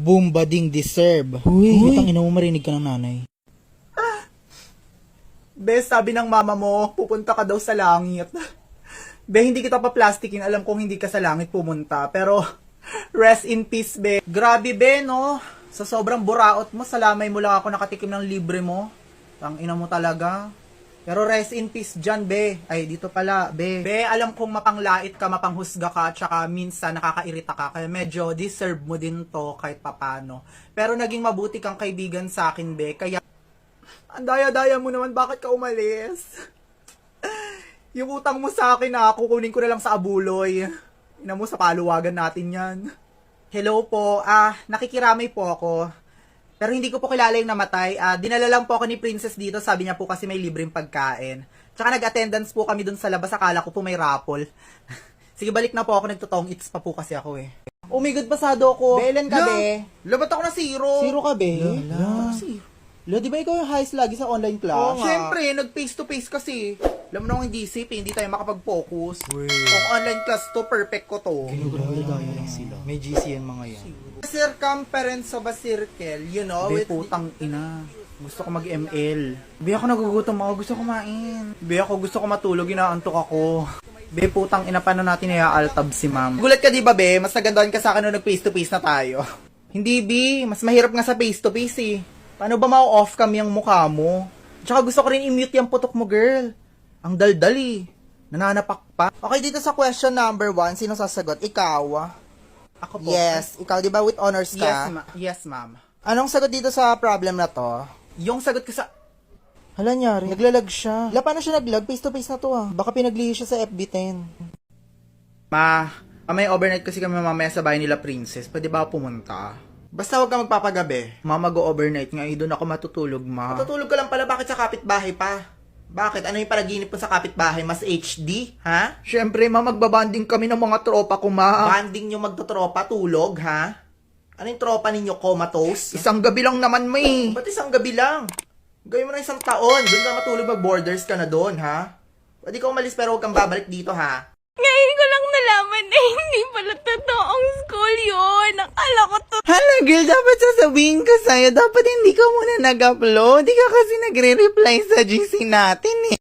Boom bading deserve. Uy, itang ina mo marinig ka ng nanay. Bes, sabi ng mama mo, pupunta ka daw sa langit. Be, hindi kita pa plastikin. Alam kong hindi ka sa langit pumunta. Pero, rest in peace, be. Grabe, be, no? Sa sobrang buraot mo, salamay mo lang ako nakatikim ng libre mo. Ang ina mo talaga. Pero rest in peace dyan, be. Ay, dito pala, be. Be, alam kong mapanglait ka, mapanghusga ka, tsaka minsan nakakairita ka. Kaya medyo deserve mo din to kahit papano. Pero naging mabuti kang kaibigan sa akin, be. Kaya, ang daya-daya mo naman, bakit ka umalis? Yung utang mo sa akin kukunin ko na lang sa abuloy. Ina mo, sa paluwagan natin yan. Hello po, nakikiramay po ako. Pero hindi ko po kilala yung namatay. Dinala lang po ako ni Princess dito, sabi niya po kasi may libreng pagkain. Tsaka nag-attendance po kami dun sa labas, akala ko po may raffle. Sige, balik na po ako, nagtotong eats pa po kasi ako eh. Oh my God, pasado ako. Belen ka, be. Labat ako na zero. Zero ka, be? Zero. Lo, di ba ikaw yung highest lagi sa online class? Oo, syempre, nag-face-to-face kasi. Alam mo naman yung DCP, hindi tayo makapag-focus. Kung online class to, perfect ko to. Grabe daya lang sila. May GC yan mga yan. Circumference of a circle, you know? Be, putang ina. Gusto ko mag-ML. Be, ako nagugutom ako. Gusto ko kumain. Be, ako gusto ko matulog. Inaantok ako. Be, putang ina, paano natin i-altab si ma'am? Gulat ka di ba, be? Mas nagandahan ka sa akin nung nag-face-to-face na tayo. Hindi, be. Mas mahirap nga sa face-to-face eh. Paano ba ma-off cam yung mukha mo? Tsaka gusto ko rin i-mute yung putok mo, girl. Ang daldali. Nananapak pa. Okay, dito sa question number 1, sino sasagot? Ikaw. Ako po. Yes, ikaw, di ba with honors ka? Yes, ma'am. Anong sagot dito sa problem na to? Yung sagot ko sa... Hala nyari, naglalag siya. Hala, paano siya naglag? Face to face na to Baka pinaglihi siya sa FB10. May overnight kasi kami mamaya sa bahay nila Princess. Pwede ba pumunta? Basta huwag ka magpapagabi. Mag-overnight nga, doon ako matutulog, ma. Matutulog ka lang pala, bakit sa kapitbahay pa? Bakit? Ano yung panaginip mo sa kapitbahay? Mas HD, ha? Siyempre, magbabanding kami ng mga tropa ko, ma. Banding nyo magtotropa, tulog, ha? Ano yung tropa ninyo, comatose? Isang gabi lang naman, may. Ba't isang gabi lang? Gawin mo na isang taon. Doon ka matulog, mag-borders ka na doon, ha? Pwede ka umalis pero huwag kang babalik dito, ha? Ngayon ko lang nalaman na hindi pala totoong school yun. Akala ko to. Hala girl, dapat sasabihin ko sa'yo, dapat hindi ka muna nag-upload. Hindi ka kasi nagre-reply sa GC natin eh.